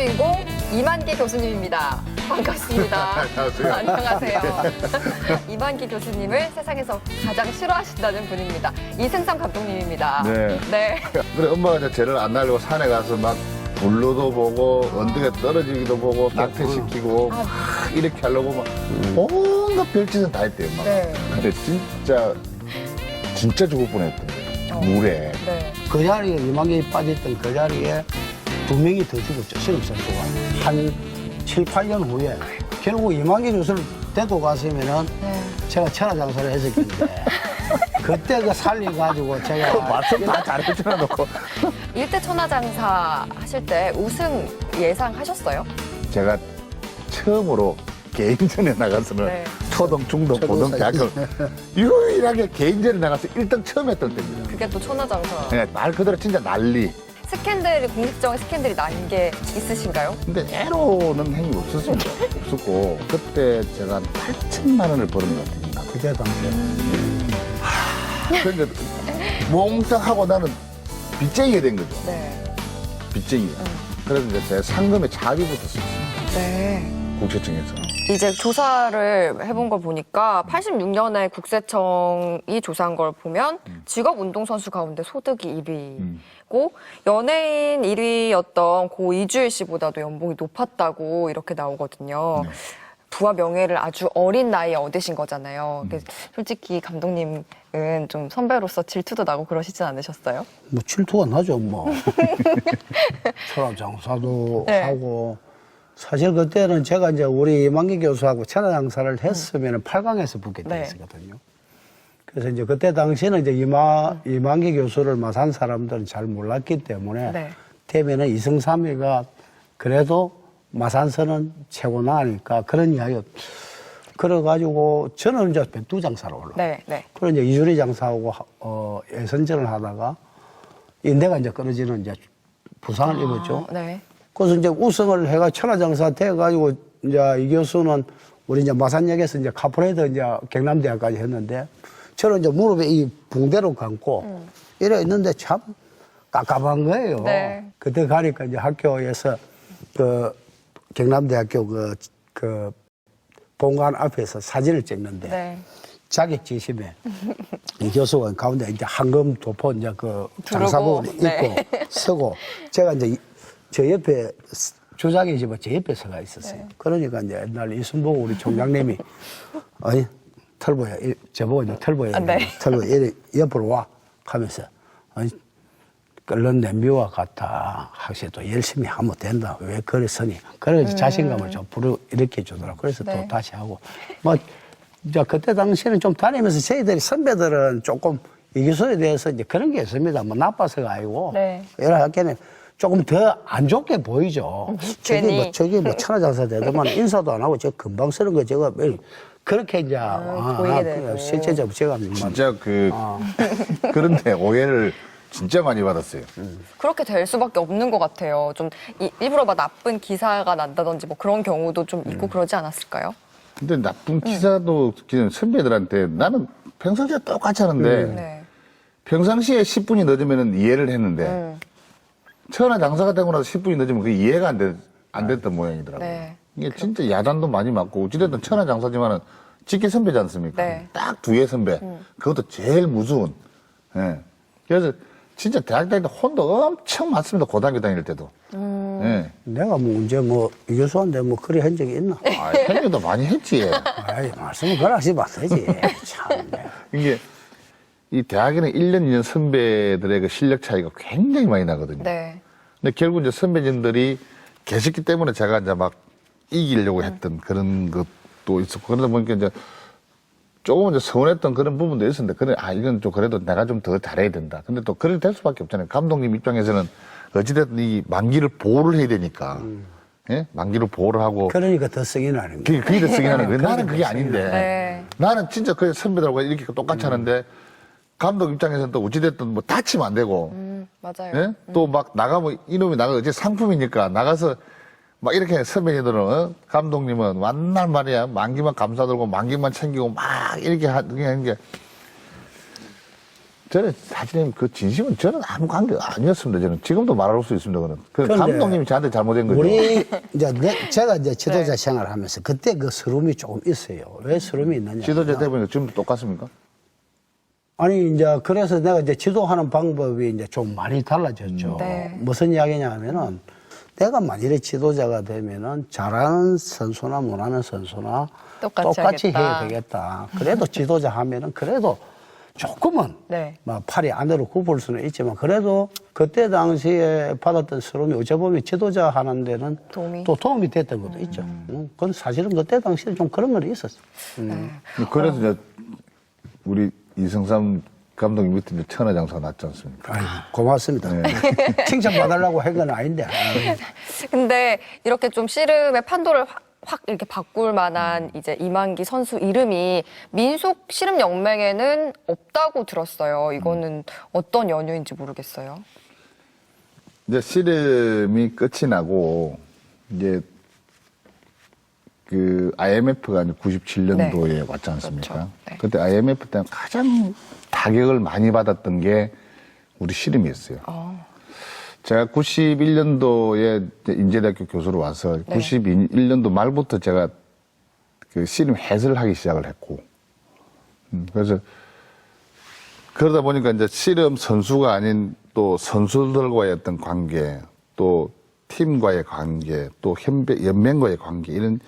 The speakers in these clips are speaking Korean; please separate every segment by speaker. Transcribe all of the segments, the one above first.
Speaker 1: 주인공 이만기 교수님입니다. 반갑습니다.
Speaker 2: 안녕하세요.
Speaker 1: 안녕하세요. 이만기 교수님을 세상에서 가장 싫어하신다는 분입니다. 이승삼 감독님입니다.
Speaker 2: 네.
Speaker 1: 네.
Speaker 2: 그래, 엄마가 이제 쟤를 안 날리고 산에 가서 막 불로도 보고 언덕에 떨어지기도 보고 낙태시키고 막 이렇게 하려고 막 온갖 별짓은 다 했대요. 엄마가.
Speaker 1: 네.
Speaker 2: 근데 진짜 죽을 뻔했대. 물에.
Speaker 1: 네.
Speaker 3: 그 자리에 이만기 빠졌던 그 자리에 2명이 더 죽었죠. 신입선수가. 한 7, 8년 후에. 결국 이만기 교수를 데리고 갔으면은 제가 천하장사를 했을 텐데. 그때 그 살려가지고 제가.
Speaker 2: 말씀 다 잘해주나 놓고.
Speaker 1: 일대 천하장사 하실 때 우승 예상하셨어요?
Speaker 2: 제가 처음으로 개인전에 나가서는
Speaker 1: 네.
Speaker 2: 초등, 중등, 고등, 대학교 유일하게 개인전에 나가서 1등 처음 했던 때입니다.
Speaker 1: 그게 또 천하장사.
Speaker 2: 네, 말 그대로 진짜 난리.
Speaker 1: 스캔들이, 공식적인 스캔들이 난 게 있으신가요?
Speaker 2: 근데 애로는 행위 없었습니다. 없었고 그때 제가 한 8천만 원을 벌은 것 같아요.
Speaker 3: 그때 당시에.
Speaker 2: 그런데 몽땅 하고 나는 빚쟁이가 된 거죠.
Speaker 1: 네.
Speaker 2: 빚쟁이가. 그래서 이제 제 상금의 자비부터 썼습니다.
Speaker 1: 네.
Speaker 2: 국세청에서.
Speaker 1: 이제 조사를 해본 걸 보니까 86년에 국세청이 조사한 걸 보면 직업 운동선수 가운데 소득이 1위고 연예인 1위였던 고 이주일 씨보다도 연봉이 높았다고 이렇게 나오거든요.
Speaker 2: 네.
Speaker 1: 부와 명예를 아주 어린 나이에 얻으신 거잖아요. 근데 솔직히 감독님은 좀 선배로서 질투도 나고 그러시진 않으셨어요?
Speaker 3: 뭐 질투가 나죠, 뭐. 천하장사도
Speaker 1: 네.
Speaker 3: 하고. 사실 그때는 제가 이제 우리 이만기 교수하고 천하장사를 했으면 8강에서 붙게 돼
Speaker 1: 네.
Speaker 3: 있었거든요. 그래서 이제 그때 당시에는 이제 이만기 교수를 마산 사람들은 잘 몰랐기 때문에
Speaker 1: 네.
Speaker 3: 되면은 이승삼이가 그래도 마산서는 최고나 하니까 그런 이야기. 그래가지고 저는 이제 백두장사로 올라.
Speaker 1: 네, 네.
Speaker 3: 그리고 이제 이주리 장사하고 예선전을 하다가 인대가 이제 끊어지는 이제 부상을 입었죠.
Speaker 1: 네.
Speaker 3: 그래서 이제 우승을 해가 천하장사 돼가지고 이제 이 교수는 우리 이제 마산역에서 이제 카프레이드 이제 경남대학까지 했는데 저는 이제 무릎에 이 붕대로 감고 이래 있는데 참 깝깝한 거예요.
Speaker 1: 네.
Speaker 3: 그때 가니까 이제 학교에서 그 경남대학교 그 본관 앞에서 사진을 찍는데
Speaker 1: 네.
Speaker 3: 자격지심에 이 교수가 가운데 이제 황금 도포 이제 그 장사복을 입고
Speaker 1: 네.
Speaker 3: 서고 제가 이제 저 옆에 조작이지만 제 옆에 서가 있었어요.
Speaker 1: 네.
Speaker 3: 그러니까 이제 옛날 이순복 우리 총장님이 아니 털보야 저보고 이제 털보야
Speaker 1: 네.
Speaker 3: 털보 이리 옆으로 와 하면서 아니 끓는 냄비와 같아 확실히 또 열심히 하면 된다 왜 그랬으니 그래서 자신감을 좀 불어 일으켜 주더라고. 그래서
Speaker 1: 네.
Speaker 3: 또 다시 하고 뭐 이제 그때 당시에는 좀 다니면서 저희들이 선배들은 조금 이 교수에 대해서 이제 그런 게 있습니다. 뭐 나빠서가 아니고
Speaker 1: 네.
Speaker 3: 여러 학교는 조금 더 안 좋게 보이죠.
Speaker 1: 괜히.
Speaker 3: 저기 뭐 천하장사 되더만 인사도 안 하고 저 금방 쓰는 거 제가 매일 그렇게 이제
Speaker 1: 보이게 되고.
Speaker 3: 실제적으로 제가
Speaker 2: 진짜 그런데 오해를 진짜 많이 받았어요.
Speaker 1: 그렇게 될 수밖에 없는 것 같아요. 좀 일부러 막 나쁜 기사가 난다든지 뭐 그런 경우도 좀 있고 그러지 않았을까요?
Speaker 2: 근데 나쁜 기사도 그냥 선배들한테 나는 평상시에 똑같이 하는데
Speaker 1: 네.
Speaker 2: 평상시에 10분이 늦으면 이해를 했는데 천하장사가 되고 나서 10분이 늦으면 그게 이해가 안 됐던 모양이더라고요.
Speaker 1: 네.
Speaker 2: 이게 진짜 야단도 많이 맞고 어찌됐든 천하장사지만은 직계 선배지 않습니까?
Speaker 1: 네.
Speaker 2: 딱 두 개 선배. 그것도 제일 무서운. 예. 그래서 진짜 대학 다닐 때 혼도 엄청 많습니다. 고등학교 다닐 때도. 예.
Speaker 3: 내가 뭐 언제 뭐 이 교수한테 뭐 그리 한 적이 있나?
Speaker 2: 아, 형님도 많이 했지.
Speaker 3: 아이 말씀을 그래 하시면 안 되지. 참.
Speaker 2: 이게 이 대학에는 1년, 2년 선배들의 그 실력 차이가 굉장히 많이 나거든요.
Speaker 1: 네.
Speaker 2: 근데 결국 이제 선배진들이 계셨기 때문에 제가 이제 막 이기려고 했던 그런 것도 있었고, 그러다 보니까 이제 조금 이제 서운했던 그런 부분도 있었는데, 그래, 이건 좀 그래도 내가 좀 더 잘해야 된다. 근데 또 그렇게 될 수밖에 없잖아요. 감독님 입장에서는 어찌됐든 이 만기를 보호를 해야 되니까, 예? 만기를 보호를 하고.
Speaker 3: 그러니까 더 쓰기 나는 거.
Speaker 2: 그게 더 쓰긴 하는 거예요. 나는 그게 아닌데.
Speaker 1: 네.
Speaker 2: 나는 진짜 그 선배들하고 이렇게 똑같이 하는데, 감독 입장에서는 또 어찌됐든 뭐 다치면 안 되고,
Speaker 1: 맞아요.
Speaker 2: 예? 또 막 나가면 이놈이 나가 어째 상품이니까 나가서 막 이렇게 선배님들은 감독님은 완날 말이야 만기만 감사들고 만기만 챙기고 막 이렇게 하는 게 저는 사실은 그 진심은 저는 아무 관계 아니었습니다. 저는 지금도 말할 수 있습니다. 그는 그
Speaker 3: 그런데
Speaker 2: 감독님이 저한테 잘못된 거죠.
Speaker 3: 우리 이제 제가 이제 지도자 생활하면서 그때 그 서름이 조금 있어요. 왜 서름이 있느냐?
Speaker 2: 지도자 때 보니까 지금도 똑같습니까?
Speaker 3: 아니 이제 그래서 내가 이제 지도하는 방법이 이제 좀 많이 달라졌죠.
Speaker 1: 네.
Speaker 3: 무슨 이야기냐면은 내가 만일에 지도자가 되면은 잘하는 선수나 못하는 선수나
Speaker 1: 똑같이 하겠다.
Speaker 3: 해야 되겠다. 그래도 지도자 하면은 그래도 조금은
Speaker 1: 네.
Speaker 3: 뭐 팔이 안으로 굽을 수는 있지만 그래도 그때 당시에 받았던 서름이 어찌 보면 지도자 하는 데는 또 도움이 됐던 것도 있죠. 그건 사실은 그때 당시에 좀 그런 건 있었어.
Speaker 2: 그래서 이제 우리 이승삼 감독님 밑에 이제 천하장사가 났지 않습니까?
Speaker 3: 아이고, 고맙습니다. 칭찬 받으려고 한 건 아닌데. 아유.
Speaker 1: 근데 이렇게 좀 씨름의 판도를 확 이렇게 바꿀 만한 이제 이만기 선수 이름이 민속 씨름 연맹에는 없다고 들었어요. 이거는 어떤 연유인지 모르겠어요.
Speaker 2: 이제 씨름이 끝이 나고 이제 그 IMF가 97년도에 왔지 않습니까?
Speaker 1: 그렇죠. 네.
Speaker 2: 그때 IMF 때는 가장 타격을 많이 받았던 게 우리 씨름이었어요. 제가 91년도에 인제대학교 교수로 와서
Speaker 1: 네.
Speaker 2: 91년도 말부터 제가 그 씨름 해설을 하기 시작을 했고, 그래서 그러다 보니까 이제 씨름 선수가 아닌 또 선수들과의 어떤 관계, 또 팀과의 관계, 또 연맹과의 관계, 이런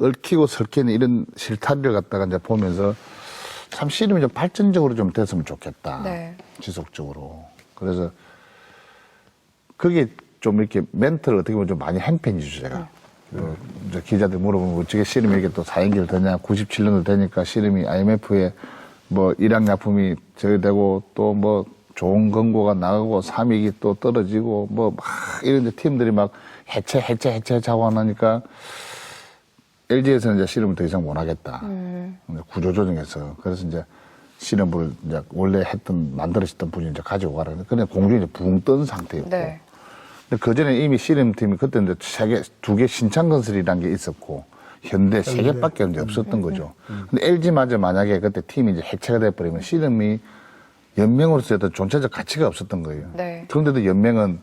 Speaker 2: 얽히고 설키는 이런 실타리를 갖다가 이제 보면서 참 씨름이 좀 발전적으로 좀 됐으면 좋겠다.
Speaker 1: 네.
Speaker 2: 지속적으로. 그래서 그게 좀 이렇게 멘트를 어떻게 보면 좀 많이 행편이죠, 제가. 이제 기자들 물어보면 어떻게 씨름이 이렇게 또 4연기를 되냐. 97년도 되니까 씨름이 IMF에 뭐 일양약품이 저기되고 또 뭐 좋은 권고가 나가고 3위기 또 떨어지고 뭐 막 이런 이제 팀들이 막 해체하고 하니까 LG에서는 이제 씨름을 더 이상 못 하겠다. 구조조정해서. 그래서 이제 씨름을 이제 원래 만들어졌던 분이 이제 가지고 가라. 근데 공중에 이제 붕 뜬 상태였고.
Speaker 1: 네.
Speaker 2: 근데 그전에 이미 씨름팀이 그때 이제 두 개 신창건설이라는 게 있었고, 현대 세 개밖에 이제 없었던 거죠. 근데 LG마저 만약에 그때 팀이 이제 해체가 돼버리면 씨름이 연맹으로서의 어떤 존재적 가치가 없었던 거예요.
Speaker 1: 네.
Speaker 2: 그런데도 연맹은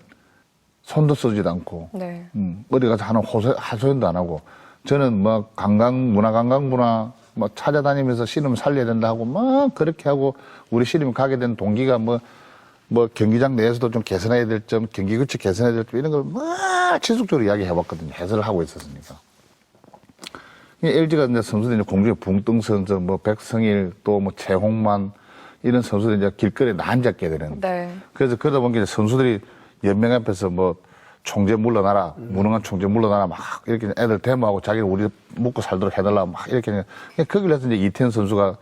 Speaker 2: 손도 쓰지도 않고,
Speaker 1: 네.
Speaker 2: 어디 가서 하는 하소연도 안 하고, 저는 뭐 문화관광부나 뭐 찾아다니면서 씨름 살려야 된다 하고 막 그렇게 하고 우리 씨름이 가게 된 동기가 뭐 경기장 내에서도 좀 개선해야 될 점, 경기 규칙 개선해야 될 점 이런 걸 막 지속적으로 이야기해봤거든요. 해설을 하고 있었으니까. LG가 이제 선수들이 공중에 붕 뜬 선수, 뭐 백성일 또 뭐 최홍만 이런 선수들이 이제 길거리에 나앉았게 되는.
Speaker 1: 네.
Speaker 2: 그래서 그러다 보니까 이제 선수들이 연맹 앞에서 뭐 총재 물러나라, 무능한 총재 물러나라 막 이렇게 애들 데모하고 자기를 우리 먹고 살도록 해달라 막 이렇게 거기를 해서 이제 이태현 선수가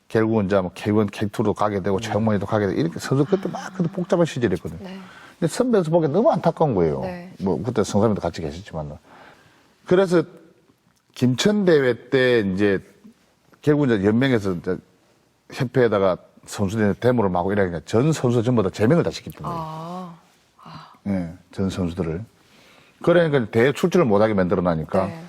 Speaker 2: 결국은 이제 뭐 K1, K2로 가게 되고 최홍만이도 가게 되고 이렇게 선수 그때 막 그때 복잡한 시절이었거든요.
Speaker 1: 네.
Speaker 2: 근데 선배에서 보기엔 너무 안타까운 거예요.
Speaker 1: 네.
Speaker 2: 뭐 그때 성삼이도 같이 계셨지만. 그래서 김천 대회 때 이제 결국 이제 연맹에서 이제 협회에다가 선수들 데모를 하고 이러니까 전 선수 전부 다 제명을 다 시켰던 거예요. 예, 전 선수들을. 그러니까 대회 출전을 못하게 만들어 놔니까
Speaker 1: 네.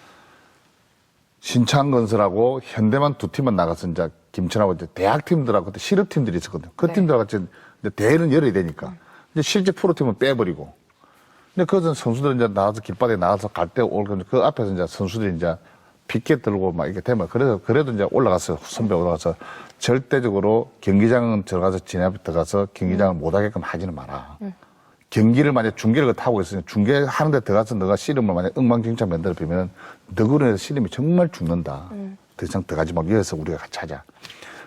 Speaker 2: 신창건설하고 현대만 두 팀만 나가서 이제 김천하고 이제 대학팀들하고 그때 실업팀들이 있었거든요. 그
Speaker 1: 네.
Speaker 2: 팀들하고 같이 이제 대회는 열어야 되니까. 이제 실제 프로팀은 빼버리고. 근데 그것은 선수들은 이제 나와서 길바닥에 나와서 갈 때 올고 그 앞에서 이제 선수들이 이제 피켓 들고 막 이렇게 되면 그래도 이제 올라가서 선배 올라가서 절대적으로 경기장은 들어가서 진해 앞에 들어가서 경기장을 못 하게끔 하지는 마라. 경기를 만약 중계를 타고 있으면 중계하는데 들어가서 너가 씨름을 만약 엉망진창 만들어 버리면 너구로 해서 씨름이 정말 죽는다. 더 이상 들어가지 말고 여기서 우리가 같이 하자.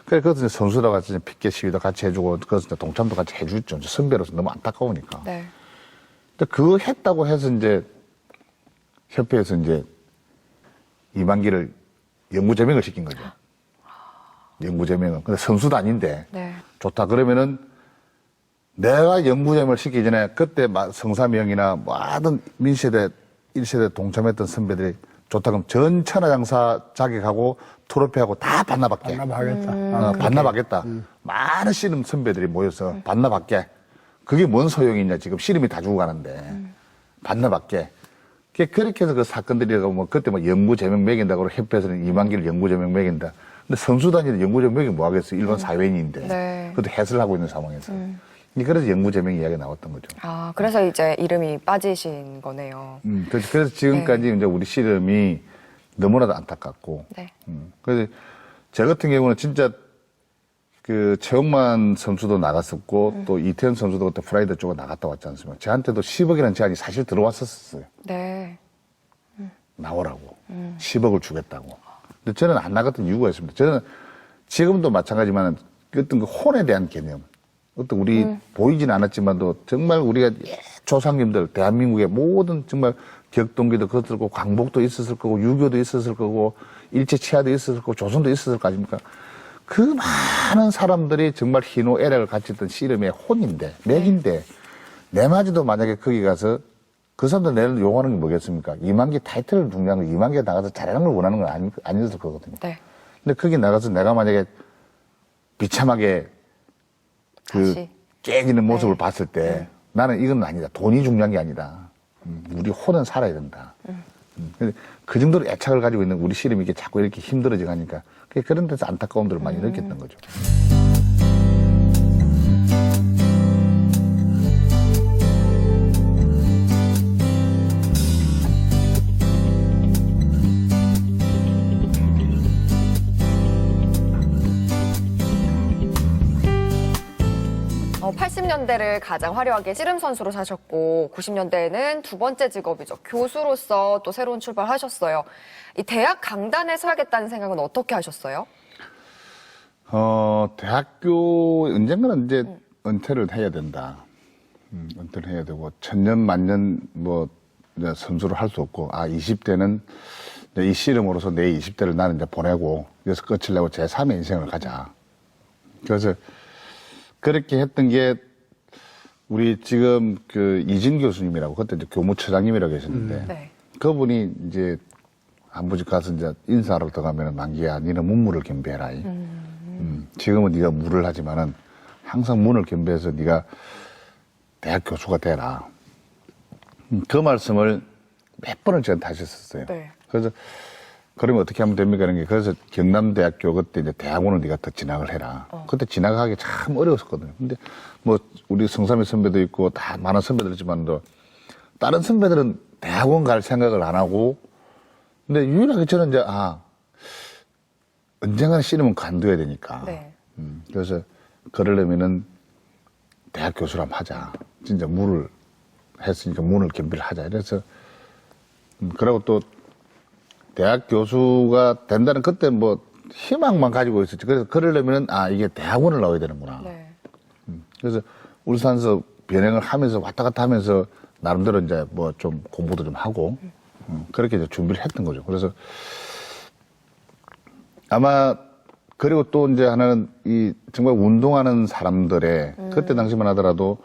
Speaker 2: 그래, 그것은 선수들 같이 피켓 시위도 같이 해주고, 그것은 동참도 같이 해주죠. 선배로서 너무 안타까우니까.
Speaker 1: 네.
Speaker 2: 근데 그거 했다고 해서 이제 협회에서 이제 이만기를 영구제명을 시킨 거죠. 영구제명은. 근데 선수도 아닌데.
Speaker 1: 네.
Speaker 2: 좋다. 그러면은 내가 영구제명을 시키기 전에 그때 성삼이 형이나 뭐 하든 민세대, 1세대 동참했던 선배들이 좋다. 그럼 전 천하장사 자격하고 트로피하고 다 반납할게.
Speaker 3: 반납하겠다.
Speaker 2: 반납하겠다. 많은 씨름 선배들이 모여서 반납할게. 그게 뭔 소용이냐. 지금 씨름이 다 죽어가는데. 반납할게. 그렇게 해서 그 사건들이 뭐 그때 뭐 영구 제명 매긴다고 협회에서는 이만기를 영구 제명 매긴다. 근데 선수단이 연구제명이 뭐 하겠어요? 일반 사회인인데.
Speaker 1: 네.
Speaker 2: 그것도 해설을 하고 있는 상황에서. 그래서 연구제명 이야기가 나왔던 거죠.
Speaker 1: 아, 그래서 이제 이름이 빠지신 거네요.
Speaker 2: 그래서 지금까지 이제 우리 씨름이 너무나도 안타깝고.
Speaker 1: 네.
Speaker 2: 그래서 제 같은 경우는 진짜 그 최홍만 선수도 나갔었고 또 이태현 선수도 그때 프라이드 쪽에 나갔다 왔지 않습니까? 저한테도 10억이라는 제안이 사실 들어왔었어요.
Speaker 1: 네.
Speaker 2: 나오라고. 10억을 주겠다고. 근데 저는 안 나갔던 이유가 있습니다. 저는 지금도 마찬가지만 어떤 그 혼에 대한 개념. 어떤 우리 보이진 않았지만도 정말 우리가 조상님들, 대한민국의 모든 정말 격동기도 그랬을 거고, 광복도 있었을 거고, 유교도 있었을 거고, 일제치하도 있었을 거고, 조선도 있었을 거 아닙니까? 그 많은 사람들이 정말 희노애락을 갖췄던 씨름의 혼인데, 맥인데, 내 마지도 만약에 거기 가서 그 사람들 내를 요구하는 게 뭐겠습니까? 이만기 타이틀을 중요한 거, 이만기에 나가서 잘하는 걸 원하는 건 아니었을 거거든요.
Speaker 1: 네.
Speaker 2: 근데 거기 나가서 내가 만약에 비참하게
Speaker 1: 다시.
Speaker 2: 깨지는 모습을
Speaker 1: 네.
Speaker 2: 봤을 때 나는 이건 아니다. 돈이 중요한 게 아니다. 우리 혼은 살아야 된다. 근데 그 정도로 애착을 가지고 있는 우리 씨름이 이게 자꾸 이렇게 힘들어져 가니까 그런 데서 안타까움들을 많이 느꼈던 거죠.
Speaker 1: 80년대를 가장 화려하게 씨름 선수로 사셨고 90년대에는 두 번째 직업이죠. 교수로서 또 새로운 출발하셨어요. 이 대학 강단에 서야겠다는 생각은 어떻게 하셨어요?
Speaker 2: 대학교 언젠가는 이제 은퇴를 해야 된다. 은퇴를 해야 되고 천년 만년 뭐 이제 선수를 할 수 없고 20대는 이 씨름으로서 내 20대를 나는 이제 보내고 여기서 끝을 내고 제3의 인생을 가자. 그래서 그렇게 했던 게 우리 지금 그 이진 교수님이라고 그때 이제 교무처장님이라고 계셨는데
Speaker 1: 네.
Speaker 2: 그분이 이제 한 번씩 가서 이제 인사를 들어가면 만기야 니는 문물을 겸비해라. 지금은 네가 물을 하지만은 항상 문을 겸비해서 네가 대학 교수가 되라. 그 말씀을 몇 번을 저한테 하셨었어요.
Speaker 1: 네.
Speaker 2: 그래서 그러면 어떻게 하면 됩니까? 이런 게 그래서 경남대학교 그때 이제 대학원을 네가 더 진학을 해라. 그때 진학하기 참 어려웠었거든요. 근데 뭐 우리 성삼이 선배도 있고 다 많은 선배들 있지만도 다른 선배들은 대학원 갈 생각을 안 하고 근데 유일하게 저는 이제 언젠가는 씨름은 간둬야 되니까.
Speaker 1: 네.
Speaker 2: 그래서 그러려면은 대학 교수를 한번 하자. 진짜 문을 했으니까 문을 겸비를 하자. 그래서 그리고 또 대학 교수가 된다는 그때 뭐 희망만 가지고 있었지. 그래서 그러려면은 이게 대학원을 나와야 되는구나.
Speaker 1: 네.
Speaker 2: 그래서 울산에서 변행을 하면서 왔다 갔다 하면서 나름대로 이제 뭐 좀 공부도 좀 하고 그렇게 이제 준비를 했던 거죠. 그래서 아마 그리고 또 이제 하나는 이 정말 운동하는 사람들의 그때 당시만 하더라도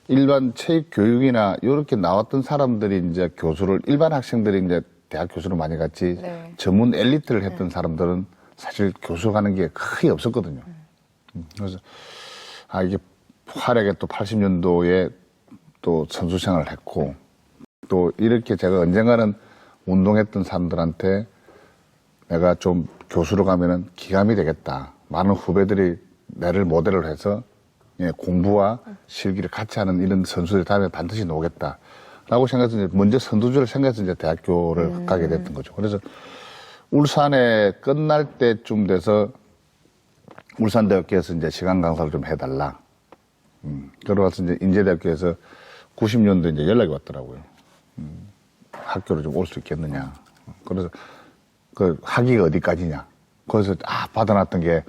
Speaker 2: 일반 체육 교육이나 이렇게 나왔던 사람들이 이제 교수를 일반 학생들이 이제 대학 교수를 많이 갔지
Speaker 1: 네.
Speaker 2: 전문 엘리트를 했던 사람들은 사실 교수 가는 게 거의 없었거든요. 그래서 이게 활약에 또 80년도에 또 선수 생활을 했고 또 이렇게 제가 언젠가는 운동했던 사람들한테 내가 좀 교수로 가면은 기감이 되겠다. 많은 후배들이 나를 모델을 해서 공부와 실기를 같이 하는 이런 선수들 다음에 반드시 나오겠다. 라고 생각해서 이제 먼저 선두주를 생각해서 이제 대학교를 가게 됐던 거죠. 그래서 울산에 끝날 때쯤 돼서 울산대학교에서 이제 시간 강사를 좀 해달라. 그러고서 이제 인제대학교에서 90년도에 이제 연락이 왔더라고요. 학교로 좀 올 수 있겠느냐. 그래서 그 학위가 어디까지냐. 그래서 받아놨던 게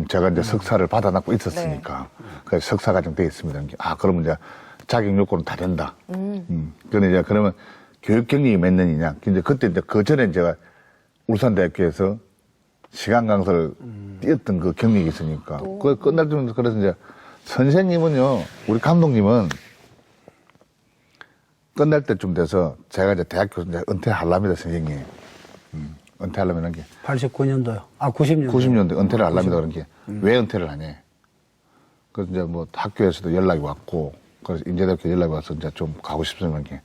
Speaker 2: 제가 이제 석사를 받아놨고 있었으니까 그래서 석사 과정 돼 있습니다. 그러면 이제 자격 요건은 다 된다. 근데 이제 그러면 교육 경력이 몇 년이냐. 근데 그때 이제 그 전에 제가 울산대학교에서 시간 강사를 뛰었던 그 경력이 있으니까. 그 끝날 때 그래서 이제 선생님은요, 우리 감독님은 끝날 때쯤 돼서 제가 이제 대학교 이제 은퇴하랍니다, 선생님. 은퇴하려면 한 게.
Speaker 3: 89년도요. 90년도.
Speaker 2: 90년대 은퇴를 하랍니다, 그런 게. 왜 은퇴를 하냐. 그래서 이제 뭐 학교에서도 연락이 왔고, 그래서 인제대학교 연락이 와서 이제 좀 가고 싶으면 게.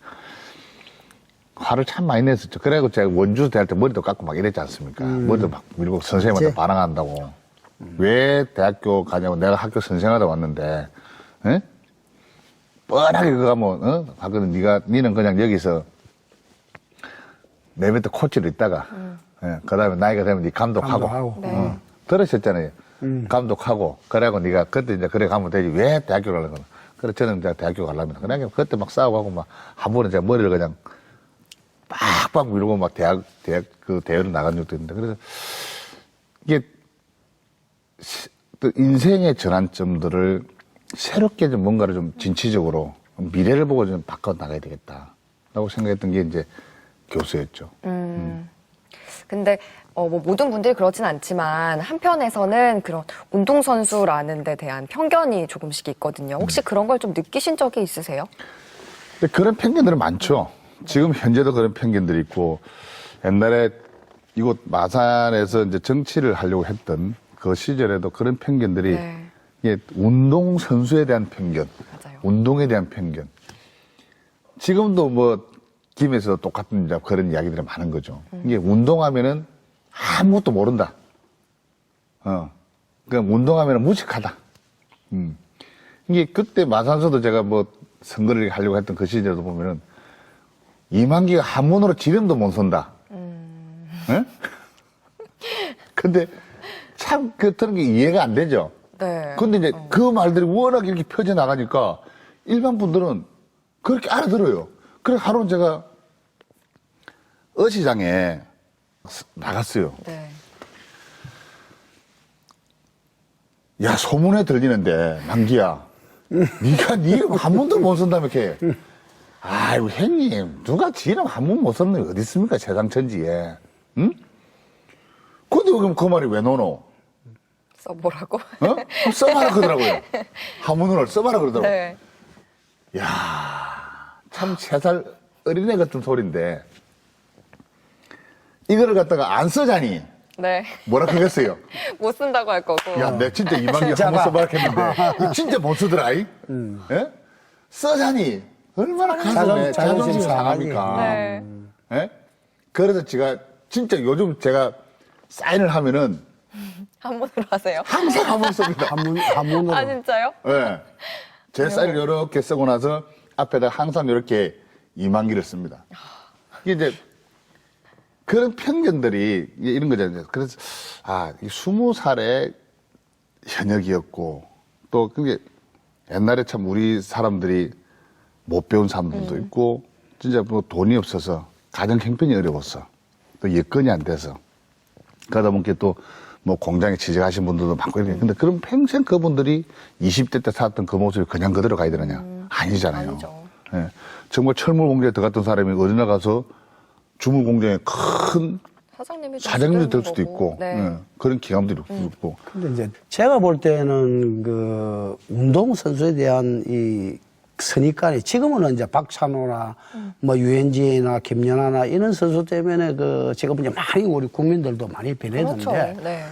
Speaker 2: 화를 참 많이 냈었죠. 그래가지고 제가 원주 대할 때 머리도 깎고 막 이랬지 않습니까? 머리도 막 밀고 선생님한테
Speaker 3: 그치.
Speaker 2: 반항한다고. 왜 대학교 가냐고 내가 학교 선생하다 왔는데, 에? 뻔하게 그거 하면, 하거든. 니는 그냥 여기서 내 밑에 코치로 있다가, 예, 그 다음에 나이가 되면 니 감독하고.
Speaker 3: 감독하고.
Speaker 1: 네.
Speaker 2: 들으셨잖아요. 감독하고. 그래갖고 니가 그때 이제 그래 가면 되지. 왜 대학교 가려는 거는? 그래, 저는 이제 대학교 가려면. 그래, 그때 막 싸우고 하고 막, 한 번은 제가 머리를 그냥 빡빡 밀고 막 그 대회로 나간 적도 있는데. 그래서 이게 또 인생의 전환점들을 새롭게 좀 뭔가를 좀 진취적으로 미래를 보고 좀 바꿔 나가야 되겠다라고 생각했던 게 이제 교수였죠.
Speaker 1: 근데 뭐 모든 분들이 그렇진 않지만 한편에서는 그런 운동선수라는 데 대한 편견이 조금씩 있거든요. 혹시 그런 걸 좀 느끼신 적이 있으세요?
Speaker 2: 근데 그런 편견들은 많죠. 지금 현재도 그런 편견들이 있고, 옛날에 이곳 마산에서 이제 정치를 하려고 했던 그 시절에도 그런 편견들이
Speaker 1: 네.
Speaker 2: 이게 운동 선수에 대한 편견,
Speaker 1: 맞아요.
Speaker 2: 운동에 대한 편견. 지금도 뭐 김에서 똑같은 이제 그런 이야기들이 많은 거죠. 이게 운동하면은 아무것도 모른다. 그냥 운동하면은 무식하다. 이게 그때 마산서도 제가 뭐 선거를 하려고 했던 그 시절도 보면은 이만기가 한문으로 지름도 못 선다. 예? 근데 참 그런 게 이해가 안 되죠.
Speaker 1: 네.
Speaker 2: 근데 이제 그 말들이 워낙 이렇게 펴져나가니까 일반 분들은 그렇게 알아들어요. 그래서 하루는 제가 어시장에 나갔어요.
Speaker 1: 네.
Speaker 2: 야, 소문에 들리는데, 만기야. 니가 한 번도 못 쓴다며, 이렇게. 아이고, 형님, 누가 지름 한 번 못 썼는 게 어디 있습니까? 세상 천지에. 응? 근데 그럼 그 말이 왜 노노?
Speaker 1: 써보라고?
Speaker 2: 그럼 써봐라 그러더라고요. 한문을 써봐라 그러더라고요.
Speaker 1: 네.
Speaker 2: 참 3살 어린애 같은 소리인데, 이거를 갖다가 안 써자니,
Speaker 1: 네.
Speaker 2: 뭐라 그랬어요?
Speaker 1: 못 쓴다고 할 거고.
Speaker 2: 야, 내 진짜 이만기 한번 써봐라 했는데, 이거 진짜 못 쓰더라, 이? 예? 써자니, 얼마나 가슴에 자존심 상합니까?
Speaker 1: 네.
Speaker 2: 예? 그래서 제가, 진짜 요즘 제가 사인을 하면은,
Speaker 1: 한문으로 하세요?
Speaker 2: 항상 한번 씁니다.
Speaker 3: 한문으로.
Speaker 1: 아, 진짜요?
Speaker 2: 예. 제 사인을 이렇게 쓰고 나서, 앞에다 항상 이렇게 이만기를 씁니다. 이게 이제, 그런 편견들이 이런 거잖아요. 그래서, 이 20살의 현역이었고, 또 그게 옛날에 참 우리 사람들이 못 배운 사람들도 있고, 진짜 뭐 돈이 없어서 가정 형편이 어려웠어. 또 여건이 안 돼서. 그러다 보니까 또 뭐 공장에 취직하신 분들도 많고 이렇게. 근데 그럼 평생 그분들이 20대 때 살았던 그 모습이 그냥 그대로 가야 되느냐? 아니잖아요.
Speaker 1: 아니죠.
Speaker 2: 예. 정말 철물 공장에 들어갔던 사람이 어디 나가서 주물 공장에 큰
Speaker 1: 사장님이
Speaker 2: 사장님이 될 수도 있고,
Speaker 1: 네.
Speaker 2: 예. 그런 기감들이 있고.
Speaker 3: 근데 이제 제가 볼 때는 그 운동선수에 대한 이 선입관이 지금은 이제 박찬호나 뭐 유현진이나 김연아나 이런 선수 때문에 그 지금 이제 많이 우리 국민들도 많이 변했는데
Speaker 1: 그렇죠. 네.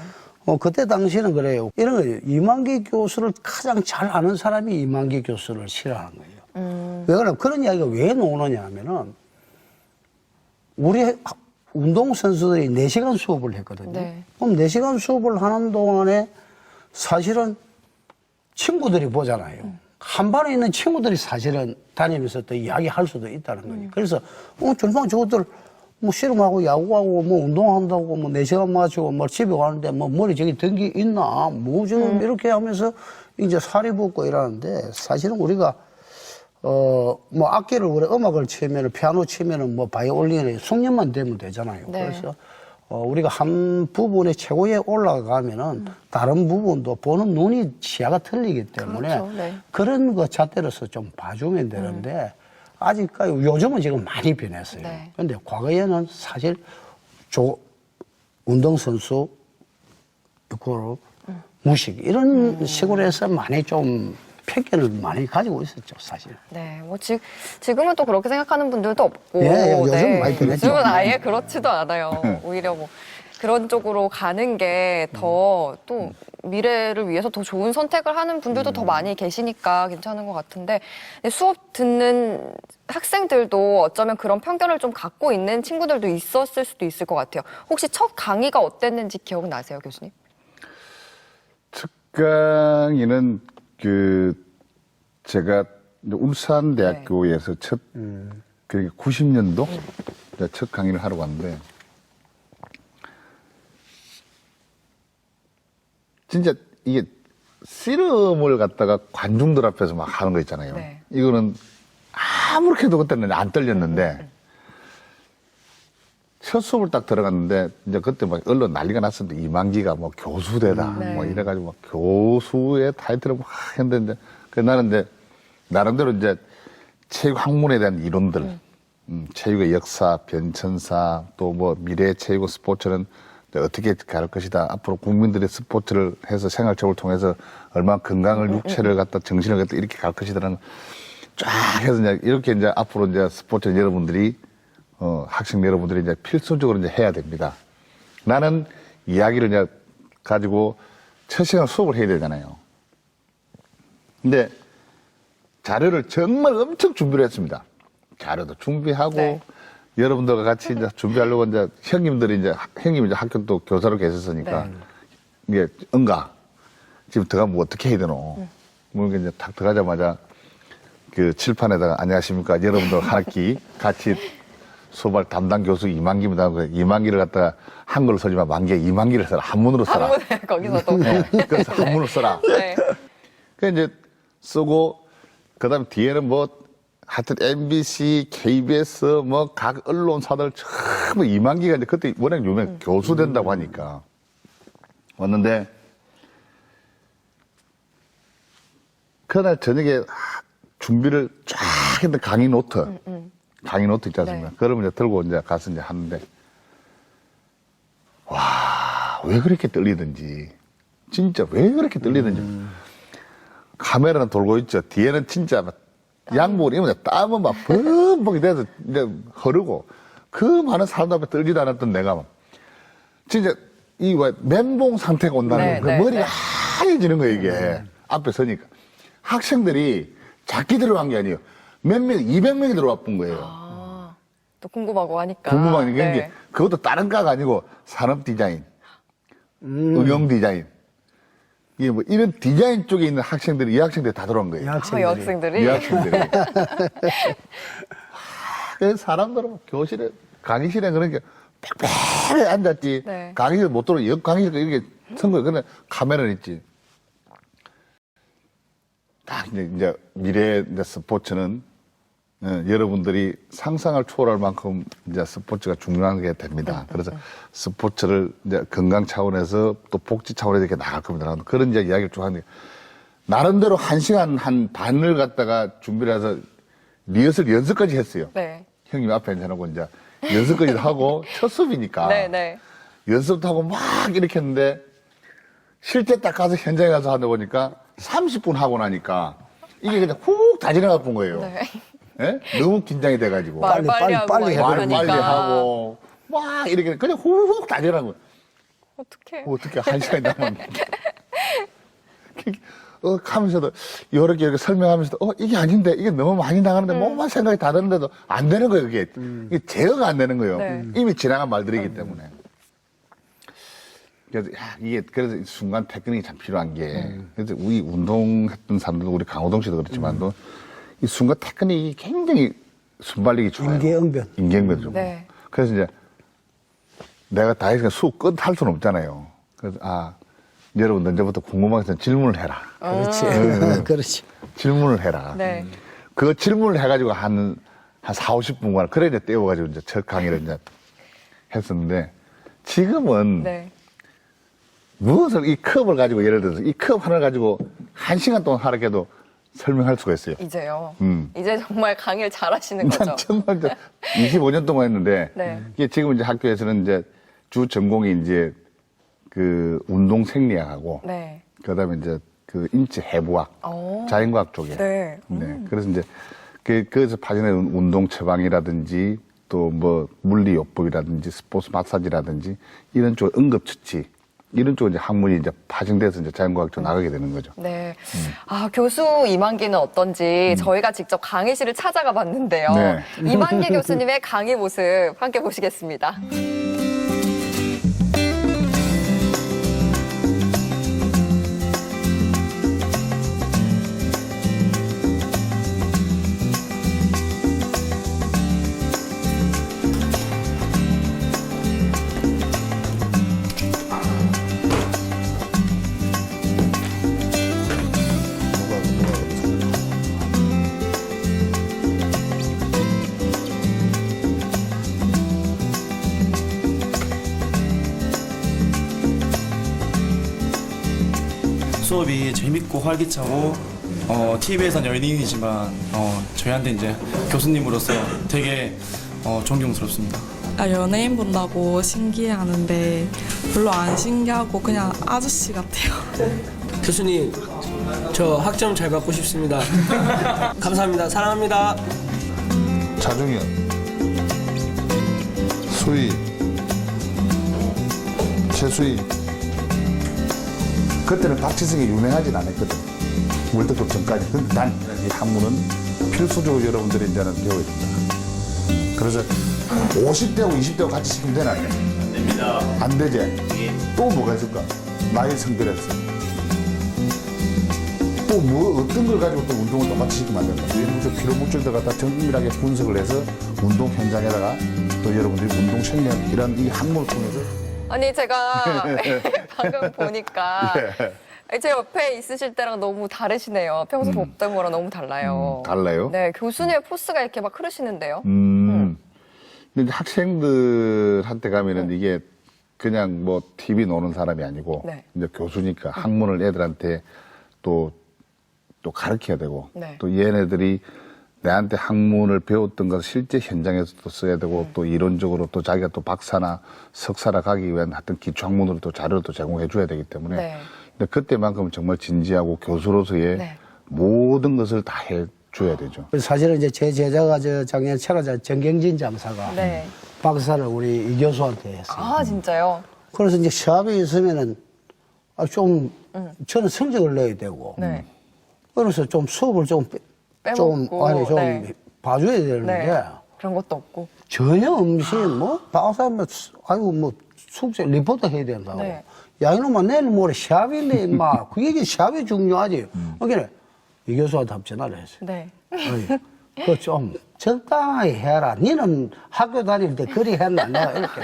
Speaker 3: 그때 당시에는 그래요. 이런 거예요. 이만기 교수를 가장 잘 아는 사람이 이만기 교수를 싫어하는 거예요. 왜 그러냐면 그런 이야기가 왜 나오느냐 하면은 우리 운동선수들이 4시간 수업을 했거든요.
Speaker 1: 네.
Speaker 3: 그럼 4시간 수업을 하는 동안에 사실은 친구들이 보잖아요. 한 반에 있는 친구들이 사실은 다니면서 또 이야기할 수도 있다는 거예요. 그래서 전방 저것들 뭐 씨름하고 야구하고 뭐 운동한다고 뭐 4시간 마치고 뭐 집에 가는데 뭐 머리 저기 덩기 있나 뭐 지금 이렇게 하면서 이제 살이 붙고 이러는데 사실은 우리가 뭐 악기를 우리 음악을 치면은 피아노 치면은 뭐 바이올린에 숙련만 되면 되잖아요.
Speaker 1: 네.
Speaker 3: 그래서 우리가 한 부분에 최고에 올라가면은 다른 부분도 보는 눈이 시야가 틀리기 때문에
Speaker 1: 그렇죠. 네.
Speaker 3: 그런 거 잣대로서 좀 봐주면 되는데 아직까지 요즘은 지금 많이 변했어요.
Speaker 1: 네.
Speaker 3: 근데 과거에는 사실 운동선수 이거로 무식 이런 식으로 해서 많이 좀 편견을 많이 가지고 있었죠, 사실.
Speaker 1: 네, 뭐 지금은 또 그렇게 생각하는 분들도 없고,
Speaker 3: 예, 요즘은 많이 변했죠.
Speaker 1: 요즘은 아예 그렇지도 않아요. 오히려 뭐 그런 쪽으로 가는 게 더 또 미래를 위해서 더 좋은 선택을 하는 분들도 더 많이 계시니까 괜찮은 것 같은데 근데 수업 듣는 학생들도 어쩌면 그런 편견을 좀 갖고 있는 친구들도 있었을 수도 있을 것 같아요. 혹시 첫 강의가 어땠는지 기억나세요, 교수님?
Speaker 2: 첫 강의는 제가 울산대학교에서 첫 90년도 첫 강의를 하러 갔는데 진짜 이게 씨름을 갖다가 관중들 앞에서 막 하는 거 있잖아요.
Speaker 1: 네.
Speaker 2: 이거는 아무렇게 해도 그때는 안 떨렸는데 첫 수업을 딱 들어갔는데 이제 그때 막 언론 난리가 났었는데 이만기가 뭐 교수대다 뭐 이래가지고 막 교수의 타이틀을 막 했는데 나는 이제 나름대로 이제 체육 학문에 대한 이론들, 체육의 역사, 변천사, 또 뭐 미래 체육 스포츠는 어떻게 갈 것이다. 앞으로 국민들의 스포츠를 해서 생활체육을 통해서 얼마나 건강을, 육체를 갖다 정신을 갖다 이렇게 갈 것이다라는 쫙 해서 이제 이렇게 이제 앞으로 이제 스포츠 여러분들이 학생 여러분들이 이제 필수적으로 이제 해야 됩니다. 나는 이야기를 이제 가지고 첫 시간 수업을 해야 되잖아요. 근데 자료를 정말 엄청 준비를 했습니다. 자료도 준비하고
Speaker 1: 네.
Speaker 2: 여러분들과 같이 이제 준비하려고 이제 형님들이 이제 학교 또 교사로 계셨으니까 이게 지금 들어가면 뭐 어떻게 해야 되노? 뭐 이제 딱 들어가자마자 그 칠판에다가 안녕하십니까 여러분들 한 학기 같이 수업할 담당 교수 이만기입니다. 이만기를 갖다가 한글로 쓰지만 만기에 이만기를 써라. 한문으로 써라.
Speaker 1: 한문에 거기서도.
Speaker 2: 그래서 한문으로 써라.
Speaker 1: 네.
Speaker 2: 그 이제 쓰고 그다음 뒤에는 뭐 하여튼 MBC, KBS 뭐 각 언론사들 전부 이만기가 이제 그때 워낙 유명 교수 된다고 하니까 왔는데 그날 저녁에 준비를 쫙 했는데 강의 노트 있지 않습니까?
Speaker 1: 네.
Speaker 2: 그러면 이제 들고 이제 가서 이제 하는데 와, 왜 그렇게 떨리든지 진짜 왜 그렇게 떨리든지 카메라는 돌고 있죠. 뒤에는 진짜 막 양복을 입으면 땀은 막 범벅이 돼서 이제 흐르고 그 많은 사람들 앞에 떨지도 않았던 내가 막 진짜 이 왜 멘붕 상태가 온다는
Speaker 1: 네,
Speaker 2: 거.
Speaker 1: 네,
Speaker 2: 머리가
Speaker 1: 네.
Speaker 2: 하얘지는 거예요, 이게. 앞에 서니까. 학생들이 작게 들어간 게 아니에요. 몇 명, 200명이 들어와 본 거예요.
Speaker 1: 아, 또 궁금하고 하니까.
Speaker 2: 궁금한 게
Speaker 1: 네.
Speaker 2: 그것도 다른 과가 아니고 산업 디자인, 응용 디자인. 이게 뭐 이런 디자인 쪽에 있는 학생들이 이 학생들이 다 들어온 거예요.
Speaker 1: 여학생들이.
Speaker 2: 이 학생들이. 그래서 사람들은 교실에, 강의실에 그런 게 빽빽하게 앉았지.
Speaker 1: 네.
Speaker 2: 강의실 못 들어오고 옆 강의실 이렇게 선 거예요. 근데 카메라는 있지. 딱 이제 미래 이제 스포츠는 여러분들이 상상을 초월할 만큼 이제 스포츠가 중요한 게 됩니다. 그래서 스포츠를 이제 건강 차원에서 또 복지 차원에서 이렇게 나갈 겁니다. 그런 이제 이야기를 쭉 하는데 나름대로 1시간 한 반을 갖다가 준비를 해서 리허설 연습까지 했어요.
Speaker 1: 네.
Speaker 2: 형님 앞에 앉아놓고 이제 연습까지 하고 첫 수업이니까
Speaker 1: 네, 네.
Speaker 2: 연습도 하고 막 이렇게 했는데 실제 딱 가서 현장에 가서 하다 보니까 30분 하고 나니까 이게 그냥 훅 다 지나가 본 거예요.
Speaker 1: 네.
Speaker 2: 예? 너무 긴장이 돼가지고.
Speaker 1: 말 빨리 하고
Speaker 3: 빨리
Speaker 1: 막
Speaker 2: 말
Speaker 1: 이러니까.
Speaker 2: 빨리 하고 막 이렇게 그냥 훅 다 지나간 거예요.
Speaker 1: 어떡해.
Speaker 2: 어떻게 1시간이 남았는데. 하면서도 이렇게 설명하면서도 이게 아닌데 이게 너무 많이 나가는데 뭐만 생각이 다 드는데도 안 되는 거예요. 이게 제어가 안 되는 거예요.
Speaker 1: 네.
Speaker 2: 이미 지나간 말들이기 때문에. 그래서 그래서 순간 테크닉이 참 필요한 게 그래서 우리 운동했던 사람들도 우리 강호동 씨도 그렇지만도 이 순간 테크닉이 굉장히 순발력이 좋아요. 인계응변 좀.
Speaker 1: 네.
Speaker 2: 그래서 이제 내가 다 해서 수업 끝할 수는 없잖아요. 그래서 여러분 언제부터 궁금한 게 질문을 해라.
Speaker 3: 그렇지. 그렇지.
Speaker 2: 질문을 해라.
Speaker 1: 네.
Speaker 2: 그 질문을 해가지고 한 4, 50분간 그래 이제 떼어가지고 이제 첫 강의를 이제 했었는데 지금은
Speaker 1: 네.
Speaker 2: 무엇을 이 컵을 가지고 예를 들어서 이 컵 하나를 가지고 1시간 동안 하락해도 설명할 수가 있어요.
Speaker 1: 이제요.
Speaker 2: 음.
Speaker 1: 이제 정말 강의를 잘 하시는 거죠.
Speaker 2: 난 정말 이제 25년 동안 했는데
Speaker 1: 네.
Speaker 2: 이게 지금 이제 학교에서는 이제 주 전공이 이제 그 운동 생리학하고
Speaker 1: 네.
Speaker 2: 그다음에 이제 그 인체 해부학,
Speaker 1: 오.
Speaker 2: 자연과학 쪽에.
Speaker 1: 네.
Speaker 2: 네. 그래서 이제 그래서 파견의 운동 처방이라든지 또 뭐 물리요법이라든지 스포츠 마사지라든지 이런 쪽 응급처치 이런 쪽에 이제 학문이 이제 파생돼서 이제 자연과학 쪽 나가게 되는 거죠.
Speaker 1: 네. 아, 교수 이만기는 어떤지 저희가 직접 강의실을 찾아가 봤는데요.
Speaker 2: 네.
Speaker 1: 이만기 교수님의 강의 모습 함께 보시겠습니다.
Speaker 4: 수업이 재밌고 활기차고 TV에선 연예인이지만 저희한테 이제 교수님으로서 되게 존경스럽습니다.
Speaker 5: 연예인 본다고 신기해하는데 별로 안 신기하고 그냥 아저씨 같아요.
Speaker 6: 교수님, 저 학점 잘 받고 싶습니다. 감사합니다. 사랑합니다.
Speaker 2: 차중현, 수희, 최수희. 그때는 박지성이 유명하진 않았거든. 월드컵 전까지. 근데 난 이 학문은 필수적으로 여러분들이 이제는 배워야 된다. 그래서 50대하고 20대하고 같이 시키면 되나? 안 됩니다. 안 되지? 또 뭐가 있을까? 나의 성별에서. 또 뭐, 어떤 걸 가지고 또 운동을 똑같이 시키면 안 된다. 예를 들어서 피로 물질들 갖다 정밀하게 분석을 해서 운동 현장에다가 또 여러분들이 운동 생략 이런 이 학문을 통해서
Speaker 1: 아니, 제가 방금 보니까 제 옆에 있으실 때랑 너무 다르시네요. 평소 봅던 거랑 너무 달라요.
Speaker 2: 달라요?
Speaker 1: 네, 교수님의 포스가 이렇게 막 흐르시는데요.
Speaker 2: 근데 이제 학생들한테 가면은 이게 그냥 뭐 TV 노는 사람이 아니고
Speaker 1: 네.
Speaker 2: 이제 교수니까 학문을 애들한테 또 가르쳐야 되고
Speaker 1: 네.
Speaker 2: 또 얘네들이 내한테 학문을 배웠던 것을 실제 현장에서도 써야 되고 또 이론적으로 또 자기가 또 박사나 석사나 가기 위한 하여튼 기초 학문으로 또 자료를 또 제공해 줘야 되기 때문에
Speaker 1: 네.
Speaker 2: 근데 그때만큼은 정말 진지하고 교수로서의
Speaker 1: 네.
Speaker 2: 모든 것을 다 해줘야 되죠.
Speaker 3: 그래서 사실은 이제 제 제자가 작년 철학자 정경진 장사가
Speaker 1: 네.
Speaker 3: 박사를 우리 이 교수한테 했어요.
Speaker 1: 아, 진짜요?
Speaker 3: 그래서 이제 시합에 있으면은 좀 저는 성적을 내야 되고
Speaker 1: 네.
Speaker 3: 그래서 좀 수업을 좀
Speaker 1: 빼먹고,
Speaker 3: 아니 좀
Speaker 1: 네.
Speaker 3: 봐줘야 되는데
Speaker 1: 네. 그런 것도 없고.
Speaker 3: 전혀 없이 뭐 박사 뭐 아이고 뭐 숙제 리포트 해야 된다고.
Speaker 1: 네.
Speaker 3: 야 이놈아 내일 모레 시합인데 임마 그게 시합이 중요하지. 그래 이 교수한테 한번 전화를 했어요.
Speaker 1: 네.
Speaker 3: 그 좀 적당히 해라. 니는 학교 다닐 때 그리 했나 내가 이렇게.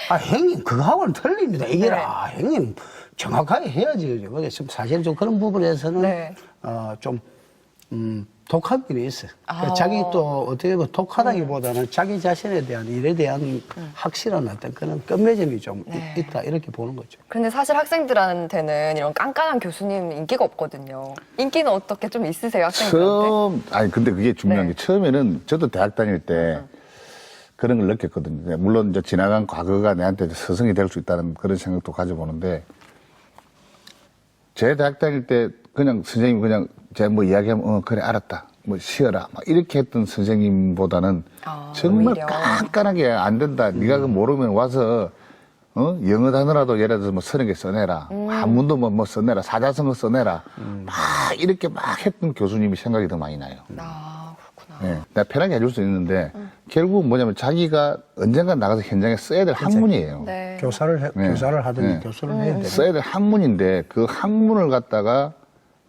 Speaker 3: 아 형님 그거하고는 틀립니다. 이게라 형님 정확하게 해야지. 그게 좀 사실 좀 그런 부분에서는
Speaker 1: 네.
Speaker 3: 좀 독한 면이 있어요.
Speaker 1: 아.
Speaker 3: 자기 또 어떻게 보면 독하다기보다는 자기 자신에 대한 일에 대한 확실한 어떤 그런 끝맺음이 좀
Speaker 1: 네.
Speaker 3: 있다 이렇게 보는 거죠.
Speaker 1: 근데 사실 학생들한테는 이런 깐깐한 교수님 인기가 없거든요. 인기는 어떻게 좀 있으세요, 학생들한테?
Speaker 2: 아니 근데 그게 중요한
Speaker 1: 네.
Speaker 2: 게 처음에는 저도 대학 다닐 때 그런 걸 느꼈거든요. 물론 이제 지나간 과거가 내한테 스승이 될 수 있다는 그런 생각도 가져보는데 제 대학 다닐 때 그냥 선생님 그냥 제가 뭐 이야기하면 그래 알았다 뭐 쉬어라 막 이렇게 했던 선생님보다는 정말
Speaker 1: 오히려.
Speaker 2: 깐깐하게 안 된다. 네가 그 모르면 와서 영어 단어라도 예를 들어서 뭐 30개 써내라. 한문도 뭐 써내라. 사자성어 써내라. 막 이렇게 막 했던 교수님이 생각이 더 많이 나요.
Speaker 1: 아, 그렇구나.
Speaker 2: 네. 내가 편하게 해줄 수 있는데 결국 뭐냐면 자기가 언젠가 나가서 현장에 써야 될 학문이에요.
Speaker 1: 네.
Speaker 3: 교사를
Speaker 2: 네.
Speaker 3: 교사를 하든지
Speaker 2: 네.
Speaker 3: 교수를 해야 되는.
Speaker 2: 써야 될 학문인데 그 학문을 갖다가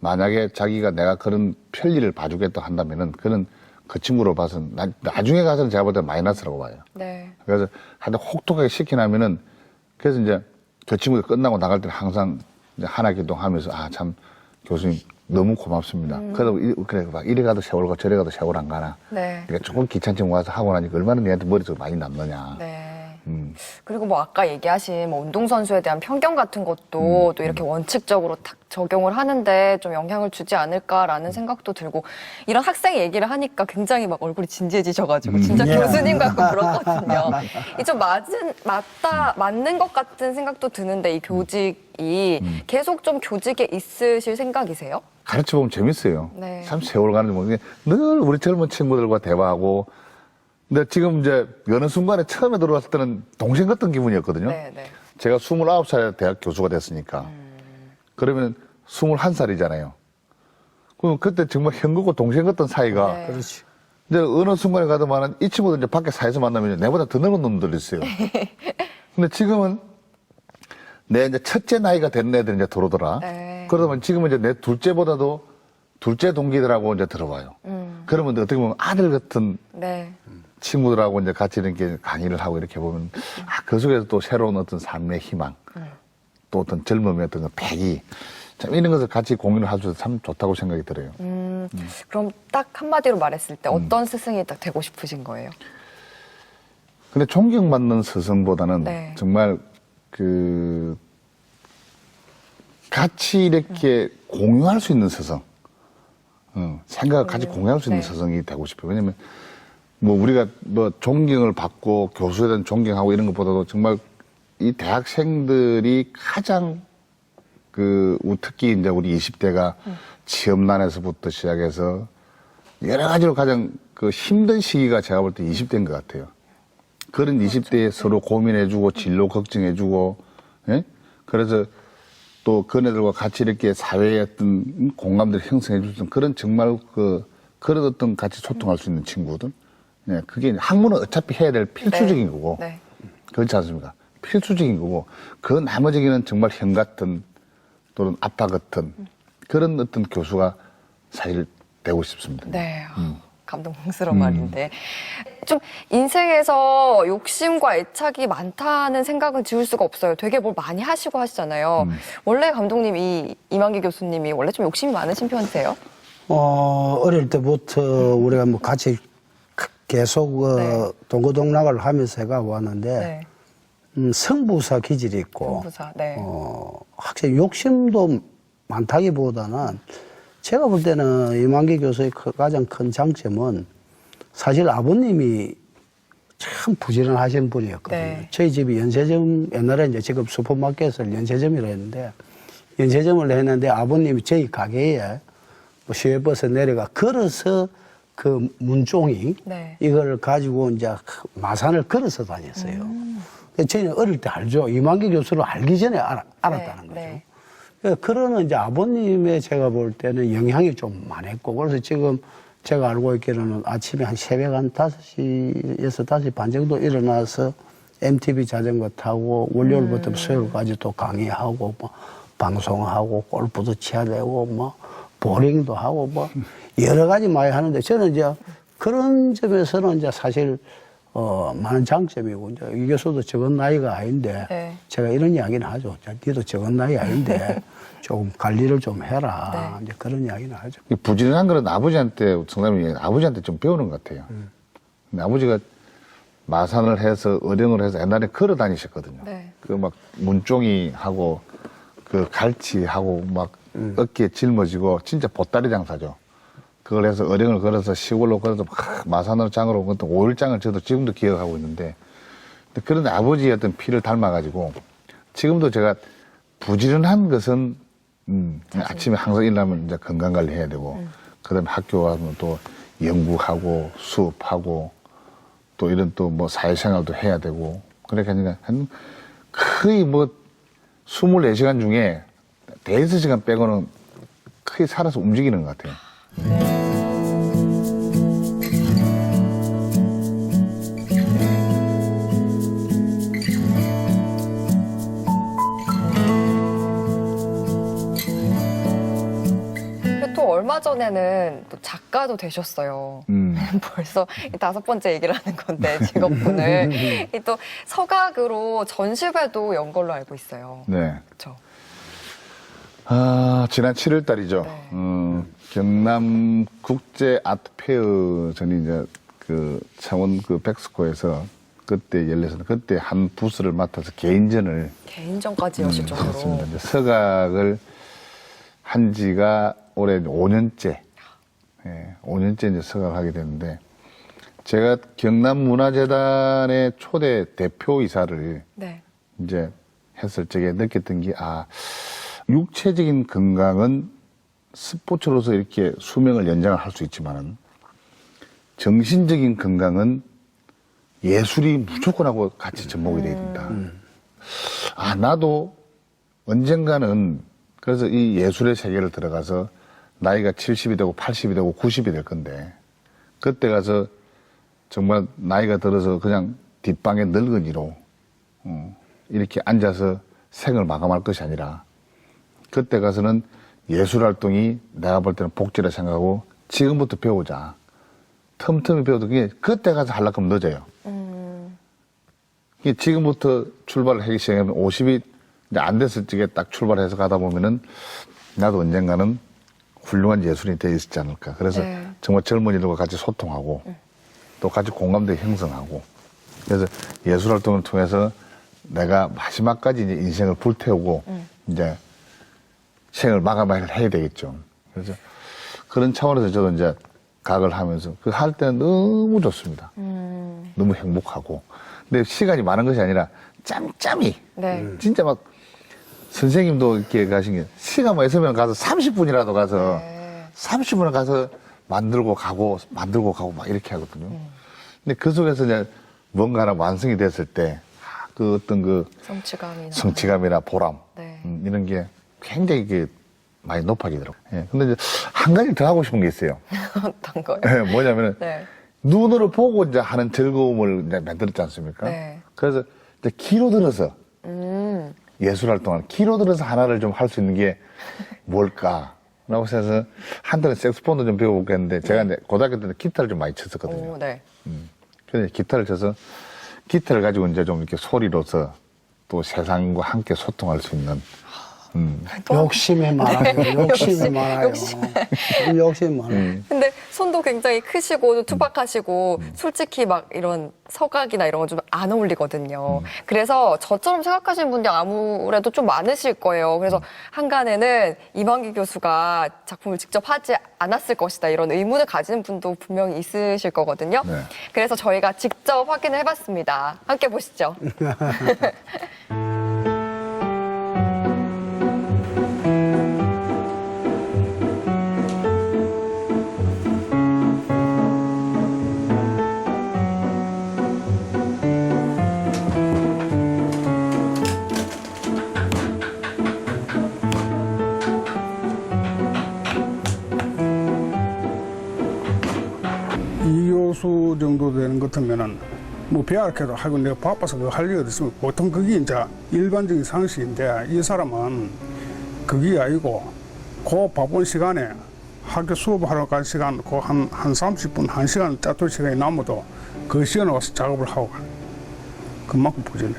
Speaker 2: 만약에 자기가 내가 그런 편리를 봐주겠다 한다면은 그는 그 친구로 봐서는 나중에 가서는 제가 볼 때 마이너스라고 봐요.
Speaker 1: 네.
Speaker 2: 그래서 하여튼 혹독하게 시키나면은 그래서 이제 그 친구가 끝나고 나갈 때는 항상 이제 하나 기도하면서 아 참 교수님 너무 고맙습니다. 그래도 그래 막 이래 가도 세월과 저래 가도 세월 안 가나.
Speaker 1: 네.
Speaker 2: 그러니까 조금 귀찮지만 와서 하고 나니까 얼마나 내한테 머릿속에 많이 남느냐.
Speaker 1: 네.
Speaker 2: 그리고
Speaker 1: 뭐 아까 얘기하신 뭐 운동선수에 대한 편견 같은 것도 또 이렇게 원칙적으로 딱 적용을 하는데 좀 영향을 주지 않을까라는 생각도 들고 이런 학생 얘기를 하니까 굉장히 막 얼굴이 진지해지셔가지고 진짜 교수님 같고 그렇거든요. 이 좀 맞는 것 같은 생각도 드는데 이 교직이 계속 좀 교직에 있으실 생각이세요?
Speaker 2: 가르쳐보면 재밌어요.
Speaker 1: 네.
Speaker 2: 참 세월 가는 뭐 늘 우리 젊은 친구들과 대화하고 근데 지금 이제 어느 순간에 처음에 들어왔을 때는 동생 같은 기분이었거든요.
Speaker 1: 네, 네.
Speaker 2: 제가 29살에 대학 교수가 됐으니까. 그러면 21살이잖아요. 그럼 그때 정말 형하고 동생 같은 사이가.
Speaker 1: 네.
Speaker 3: 그렇지.
Speaker 2: 이제 어느 순간에 가더만은 이 친구들 이제 밖에 사회에서 만나면 내보다 더 늙은 놈들이 있어요. 근데 지금은 내 이제 첫째 나이가 된 애들이 이제 들어오더라.
Speaker 1: 네.
Speaker 2: 그러면 지금은 이제 내 둘째보다도 둘째 동기들하고 이제 들어와요. 그러면 어떻게 보면 아들 같은
Speaker 1: 네.
Speaker 2: 친구들하고 이제 같이 이렇게 강의를 하고 이렇게 보면, 그 속에서 또 새로운 어떤 삶의 희망, 또 어떤 젊음의 어떤 그 패기, 참 이런 것을 같이 공유를 할 수 있어서 참 좋다고 생각이 들어요.
Speaker 1: 그럼 딱 한마디로 말했을 때 어떤 스승이 딱 되고 싶으신 거예요?
Speaker 2: 근데 존경받는 스승보다는
Speaker 1: 네.
Speaker 2: 정말 같이 이렇게 공유할 수 있는 스승, 생각을 같이 공유할 수 있는
Speaker 1: 네.
Speaker 2: 스승이 되고 싶어요. 왜냐면 뭐 우리가 뭐 존경을 받고 교수에 대한 존경하고 이런 것보다도 정말 이 대학생들이 가장 특히 이제 우리 20대가 취업난에서부터 시작해서 여러 가지로 가장 힘든 시기가 제가 볼 때 20대인 것 같아요. 그런 20대에 서로 고민해주고 진로 걱정해주고, 예? 그래서 또 그네들과 같이 이렇게 사회의 어떤 공감대를 형성해주는 그런 정말 그런 어떤 같이 소통할 수 있는 친구들. 예, 그게 학문은 어차피 해야 될 필수적인
Speaker 1: 네.
Speaker 2: 거고.
Speaker 1: 네.
Speaker 2: 그렇지 않습니까? 필수적인 거고. 그 나머지는 정말 형 같은 또는 아빠 같은 그런 어떤 교수가 사실 되고 싶습니다.
Speaker 1: 네. 감동스러운 말인데. 좀 인생에서 욕심과 애착이 많다는 생각은 지울 수가 없어요. 되게 뭘 많이 하시고 하시잖아요. 원래 감독님이, 이만기 교수님이 원래 좀 욕심이 많으신 편이세요?
Speaker 3: 어릴 때부터 우리가 뭐 같이 계속
Speaker 1: 네.
Speaker 3: 동고동락을 하면서 해가 왔는데,
Speaker 1: 네.
Speaker 3: 성부사 기질이 있고,
Speaker 1: 부사. 네.
Speaker 3: 확실히 욕심도 많다기보다는 제가 볼 때는 이만기 교수의 가장 큰 장점은 사실 아버님이 참 부지런하신 분이었거든요.
Speaker 1: 네.
Speaker 3: 저희 집이 연세점, 옛날에 이제 지금 슈퍼마켓을 연세점이라 했는데, 연세점을 했는데 아버님이 저희 가게에 뭐 시외버스 내려가 걸어서 그 문종이
Speaker 1: 네.
Speaker 3: 이걸 가지고 이제 마산을 걸어서 다녔어요. 저희는 어릴 때 알죠. 이만기 교수를 알기 전에 알았다는 거죠.
Speaker 1: 네.
Speaker 3: 그러는 이제 아버님의 제가 볼 때는 영향이 좀 많았고, 그래서 지금 제가 알고 있기로는 아침에 한 새벽 한 5시에서 5시 반 정도 일어나서 MTB 자전거 타고 월요일부터 수요일까지 또 강의하고 뭐 방송하고 골프도 쳐야 되고 뭐 보링도 하고 뭐 여러 가지 많이 하는데 저는 이제 그런 점에서는 이제 사실 많은 장점이고, 이제 이 교수도 적은 나이가 아닌데,
Speaker 1: 네.
Speaker 3: 제가 이런 이야기는 하죠. 니도 적은 나이 아닌데, 조금 관리를 좀 해라.
Speaker 1: 네.
Speaker 3: 이제 그런 이야기는 하죠.
Speaker 2: 이 부지런한 거는 성남이 아버지한테 좀 배우는 것 같아요. 근데 아버지가 마산을 해서 어령을 해서 옛날에 걸어 다니셨거든요.
Speaker 1: 네.
Speaker 2: 그 막 문종이 하고 그 갈치하고 막 어깨에 짊어지고 진짜 보따리 장사죠. 그걸 해서 어령을 걸어서 시골로 걸어서 막 마산으로 장으로 어떤 5일장을 저도 지금도 기억하고 있는데, 그런 아버지의 어떤 피를 닮아가지고 지금도 제가 부지런한 것은 아침에 항상 일어나면 이제 건강 관리해야 되고, 그다음에 학교 가면 또 연구하고 수업하고 또 이런 또 뭐 사회생활도 해야 되고, 그러니까 한 거의 뭐 24시간 중에 5시간 빼고는 거의 살아서 움직이는 것 같아요.
Speaker 1: 또 얼마 전에는 또 작가도 되셨어요. 벌써 5번째 얘기를 하는 건데, 직업군을. 이 또 서각으로 전시회도 연 걸로 알고 있어요.
Speaker 2: 네.
Speaker 1: 그렇죠.
Speaker 2: 지난 7월 달이죠.
Speaker 1: 네.
Speaker 2: 경남 국제 아트 페어 전이 이제 그 창원 그 백스코에서 그때 열렸었는데, 그때 한 부스를 맡아서 개인전을
Speaker 1: 개인전까지 여실 정도로.
Speaker 2: 했습니다. 이제 서각을 한 지가 올해 5년째. 예, 5년째 이제 서각을 하게 됐는데, 제가 경남문화재단의 초대 대표이사를
Speaker 1: 네.
Speaker 2: 이제 했을 적에 느꼈던 게, 육체적인 건강은 스포츠로서 이렇게 수명을 연장을 할 수 있지만은 정신적인 건강은 예술이 무조건 하고 같이 접목이 돼야 된다. 아, 나도 언젠가는 그래서 이 예술의 세계를 들어가서 나이가 70이 되고 80이 되고 90이 될 건데 그때 가서 정말 나이가 들어서 그냥 뒷방의 늙은이로 이렇게 앉아서 생을 마감할 것이 아니라 그때 가서는 예술 활동이 내가 볼 때는 복지라 생각하고 지금부터 배우자. 틈틈이 배워도 그게 그때 가서 하려고 하면 늦어요. 이게 지금부터 출발을 하기 시작하면 50이 이제 안 됐을 적에 딱 출발해서 가다 보면은 나도 언젠가는 훌륭한 예술인이 되어 있지 않을까. 그래서
Speaker 1: 네.
Speaker 2: 정말 젊은이들과 같이 소통하고 또 같이 공감대 형성하고 그래서 예술 활동을 통해서 내가 마지막까지 이제 인생을 불태우고 이제 생을 마감을 해야 되겠죠. 그래서 그런 차원에서 저도 이제 각을 하면서 그 할 때는 너무 좋습니다. 너무 행복하고. 근데 시간이 많은 것이 아니라 짬짬이
Speaker 1: 네.
Speaker 2: 진짜 막 선생님도 이렇게 가신 게 시간만 있으면 가서 30분이라도 가서
Speaker 1: 네.
Speaker 2: 30분을 가서 만들고 가고 막 이렇게 하거든요. 근데 그 속에서 이제 뭔가 하나 완성이 됐을 때 그 어떤 그 성취감이나 보람
Speaker 1: 네.
Speaker 2: 이런 게 굉장히 이게 많이 높아지더라고요. 예. 근데 이제 한 가지 더 하고 싶은 게 있어요.
Speaker 1: 어떤 거요?
Speaker 2: 예, 뭐냐면은
Speaker 1: 네.
Speaker 2: 눈으로 보고 이제 하는 즐거움을 이제 만들었지 않습니까?
Speaker 1: 네.
Speaker 2: 그래서 이제 키로 들어서 예술 활동을 키로 들어서 하나를 좀 할 수 있는 게 뭘까? 라고 해서 한때는 색소폰도 좀 배워볼까 했는데 제가 이제 고등학교 때는 기타를 좀 많이 쳤었거든요.
Speaker 1: 오, 네.
Speaker 2: 그래서 기타를 쳐서 기타를 가지고 이제 좀 이렇게 소리로서 또 세상과 함께 소통할 수 있는
Speaker 3: 욕심이 많아요. 욕심이 많아요. 욕심이 많아요.
Speaker 1: 근데 손도 굉장히 크시고 투박하시고 솔직히 막 이런 서각이나 이런 거 좀 안 어울리거든요. 그래서 저처럼 생각하시는 분들이 아무래도 좀 많으실 거예요. 그래서 한간에는 이만기 교수가 작품을 직접 하지 않았을 것이다 이런 의문을 가지는 분도 분명히 있으실 거거든요.
Speaker 2: 네.
Speaker 1: 그래서 저희가 직접 확인을 해봤습니다. 함께 보시죠.
Speaker 7: 이 교수 정도 되는 것 같으면은 뭐 배학해도 하고 내가 바빠서 그거 할 일이 있으면 보통 그게 이제 일반적인 상식인데 이 사람은 그게 아니고 그 바쁜 시간에 학교 수업하러 갈 시간 그 한 30분, 1시간 짜투리 시간이 남아도 그 시간에 와서 작업을 하고 가요. 그만큼 부지런해.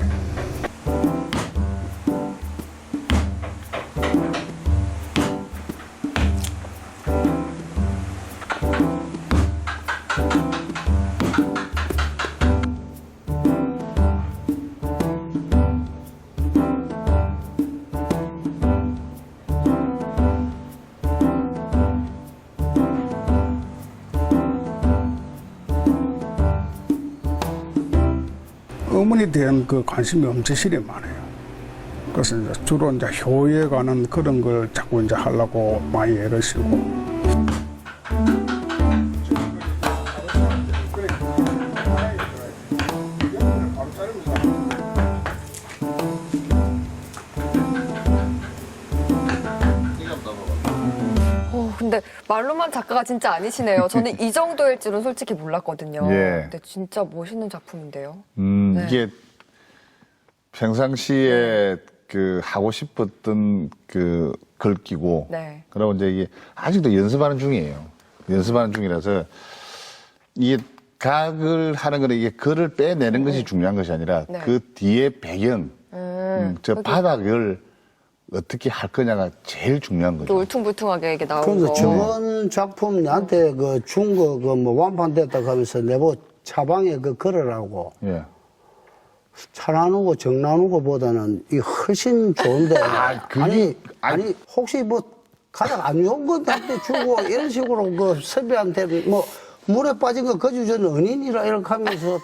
Speaker 7: 어머니에 대한 그 관심이 엄청시리 많아요. 그래서 이제 주로 이제 효에 관한 그런 걸 자꾸 이제 하려고 많이 애를 쓰고.
Speaker 1: 근데 말로만 작가가 진짜 아니시네요. 저는 이 정도일 줄은 솔직히 몰랐거든요.
Speaker 2: 예.
Speaker 1: 근데 진짜 멋있는 작품인데요. 네.
Speaker 2: 이게 평상시에 그 하고 싶었던 그 글귀고
Speaker 1: 네.
Speaker 2: 그러고 이제 이게 아직도 연습하는 중이에요. 연습하는 중이라서 이게 각을 하는 거는 이게 글을 빼내는 것이 중요한 것이 아니라
Speaker 1: 네.
Speaker 2: 그 뒤에 배경, 저
Speaker 1: 거기-
Speaker 2: 바닥을 어떻게 할 거냐가 제일 중요한
Speaker 1: 또
Speaker 2: 거죠.
Speaker 1: 울퉁불퉁하게 이게 나온
Speaker 3: 그래서
Speaker 1: 거.
Speaker 3: 저번 작품 나한테 그 준 거 그 뭐 완판됐다 하면서 내보 차방에 그 걸으라고
Speaker 2: 예.
Speaker 3: 차 나누고 정 나누고 보다는 이 훨씬 좋은데 아니 혹시 뭐 가장 안 좋은 거 나한테 주고 이런 식으로 그 섭외한테 뭐 물에 빠진 거 거주전 은인이라 이렇게 하면서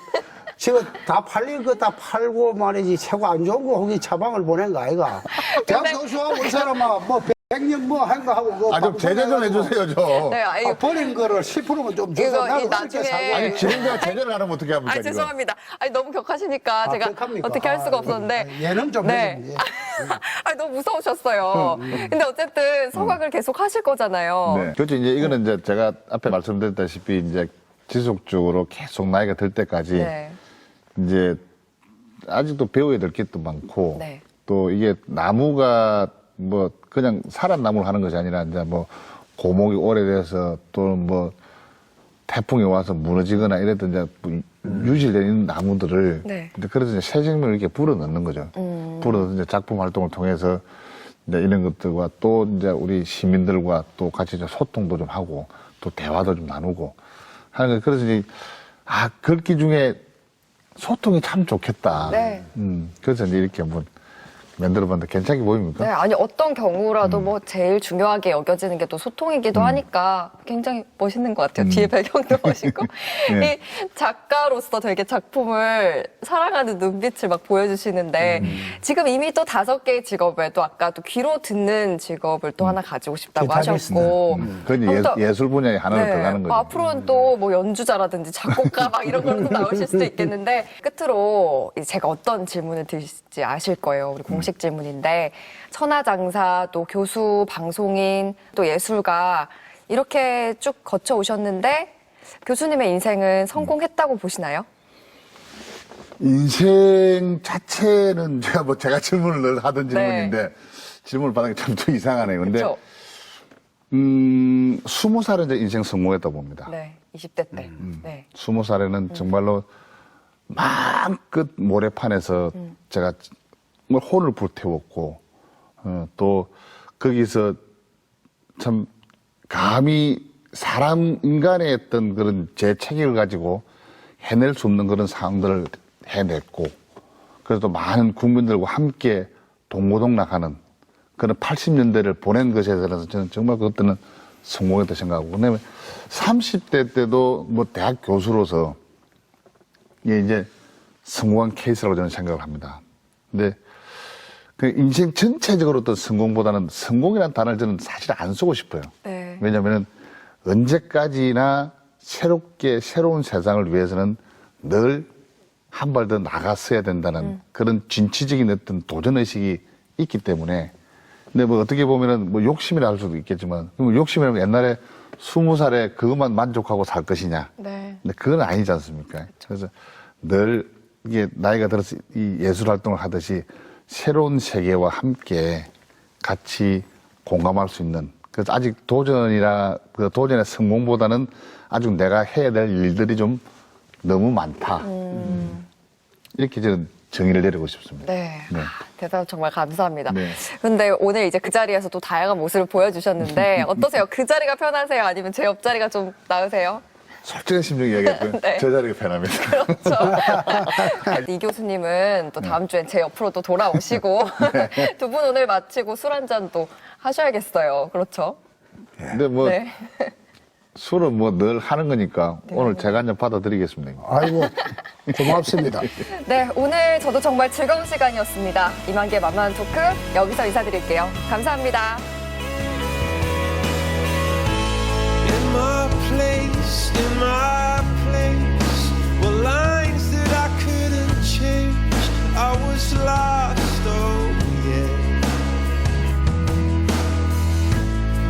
Speaker 3: 지금 다 팔릴 거 다 팔고 말이지 최고 안 좋은 거 거기 차방을 보낸 거 아이가? 장 교수하고 이 사람아 뭐 백년 뭐 한 거 하고 그거
Speaker 2: 아, 좀 제재 좀 해주세요, 좀.
Speaker 1: 네,
Speaker 3: 아, 버린 거를 10%만 좀 줘서
Speaker 1: 이거
Speaker 3: 나도
Speaker 1: 나중에-
Speaker 3: 그렇게 사고.
Speaker 2: 아니, 진행자가 제재를 안 하면 어떻게 합니까?
Speaker 1: 아,
Speaker 2: 지금?
Speaker 1: 죄송합니다. 아니, 너무 격하시니까 제가
Speaker 3: 격합니까?
Speaker 1: 어떻게 할 수가 없었는데.
Speaker 3: 예능 좀
Speaker 1: 네.
Speaker 3: 해주지.
Speaker 1: 아니, 너무 무서우셨어요. 근데 어쨌든 소각을 계속 하실 거잖아요.
Speaker 2: 네. 그렇죠. 이제 이거는 이제 제가 앞에 말씀드렸다시피 이제 지속적으로 계속 나이가 들 때까지
Speaker 1: 네.
Speaker 2: 이제 아직도 배워야 될 게 또 많고
Speaker 1: 네.
Speaker 2: 또 이게 나무가 뭐 그냥 살한 나무를 하는 것이 아니라 이제 뭐 고목이 오래돼서 또는 뭐 태풍이 와서 무너지거나 이랬던 이제 유실되어 있는 나무들을
Speaker 1: 네.
Speaker 2: 이제 그래서 이제 새 생명을 이렇게 불어넣는 거죠. 불어넣어서 이제 작품 활동을 통해서 이제 이런 것들과 또 이제 우리 시민들과 또 같이 이제 소통도 좀 하고 또 대화도 좀 나누고 하는 거. 그래서 이제 글귀 중에 소통이 참 좋겠다.
Speaker 1: 네.
Speaker 2: 그래서 이제 이렇게 한번 만들어봤는데 괜찮게 보입니까?
Speaker 1: 네, 아니 어떤 경우라도 뭐 제일 중요하게 여겨지는 게 또 소통이기도 하니까 굉장히 멋있는 것 같아요. 뒤에 배경도 멋있고
Speaker 2: 네.
Speaker 1: 이 작가로서 되게 작품을 사랑하는 눈빛을 막 보여주시는데 지금 이미 또 5개의 직업에 또 아까 또 귀로 듣는 직업을 또 하나 가지고 싶다고
Speaker 3: 기타리스트.
Speaker 1: 하셨고
Speaker 2: 그건 이제
Speaker 1: 아무튼-
Speaker 2: 예술 분야에 하나를
Speaker 1: 네.
Speaker 2: 더 가는 거죠.
Speaker 1: 앞으로는 또 뭐 연주자라든지 작곡가 막 이런 걸로 나오실 수도 있겠는데 끝으로 이제 제가 어떤 질문을 드릴지 아실 거예요. 우리 공식 질문인데 천하장사 또 교수, 방송인 또 예술가 이렇게 쭉 거쳐 오셨는데 교수님의 인생은 성공했다고 보시나요?
Speaker 2: 인생 자체는 제가 질문을 늘 하던
Speaker 1: 네.
Speaker 2: 질문인데 질문을 받은 게 참 또 이상하네요. 근데
Speaker 1: 그렇죠.
Speaker 2: 20살은 이제 인생 성공했다고 봅니다.
Speaker 1: 네, 20대 때. 네.
Speaker 2: 20살에는 정말로 마음껏 모래판에서 제가 정말 혼을 불태웠고 또 거기서 참 감히 사람 인간의 어떤 그런 제 체격을 가지고 해낼 수 없는 그런 상황들을 해냈고 그래서 또 많은 국민들과 함께 동고동락하는 그런 80년대를 보낸 것에 대해서 저는 정말 그것들은 성공했다 생각하고 그다음에 30대 때도 뭐 대학 교수로서 이게 이제 성공한 케이스라고 저는 생각을 합니다. 근데 그 인생 전체적으로 어떤 성공보다는 성공이라는 단어를 저는 사실 안 쓰고 싶어요.
Speaker 1: 네.
Speaker 2: 왜냐하면 언제까지나 새롭게 새로운 세상을 위해서는 늘 한 발 더 나갔어야 된다는 그런 진취적인 어떤 도전의식이 있기 때문에 근데 뭐 어떻게 보면은 뭐 욕심이라 할 수도 있겠지만 그럼 욕심이라면 옛날에 20살에 그것만 만족하고 살 것이냐.
Speaker 1: 네.
Speaker 2: 근데 그건 아니지 않습니까? 그래서 늘 이게 나이가 들어서 이 예술 활동을 하듯이 새로운 세계와 함께 같이 공감할 수 있는 그래서 아직 도전이나 그 도전의 성공보다는 아직 내가 해야 될 일들이 좀 너무 많다. 이렇게 저는 정의를 내리고 싶습니다.
Speaker 1: 네.
Speaker 2: 네.
Speaker 1: 대답 정말 감사합니다.
Speaker 2: 네.
Speaker 1: 근데 오늘 이제 그 자리에서 또 다양한 모습을 보여주셨는데 어떠세요? 그 자리가 편하세요? 아니면 제 옆자리가 좀 나으세요?
Speaker 2: 솔직한 심정 이야기했고요.
Speaker 1: 네.
Speaker 2: 저 자리가 편합니다.
Speaker 1: 이 교수님은 또 다음 주엔 제 옆으로 또 돌아오시고 두 분 오늘 마치고 술 한 잔 또 하셔야겠어요. 그렇죠?
Speaker 2: 근데 뭐
Speaker 1: 네.
Speaker 2: 술은 뭐 늘 하는 거니까 오늘 제가 한 잔 받아드리겠습니다.
Speaker 3: 아이고, 고맙습니다.
Speaker 1: 네, 오늘 저도 정말 즐거운 시간이었습니다. 이만기의 만만한 토크 여기서 인사드릴게요. 감사합니다.
Speaker 8: In my place, were lines that I couldn't change. I was lost, oh yeah.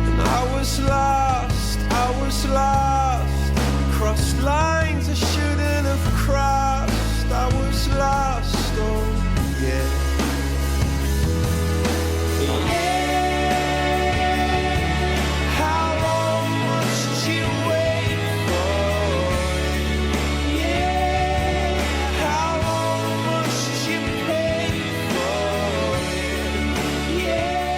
Speaker 8: And I was lost. Crossed lines I shouldn't have crossed. I was lost, oh yeah. How long must you wait for? Yeah. How long must you pay for? Yeah.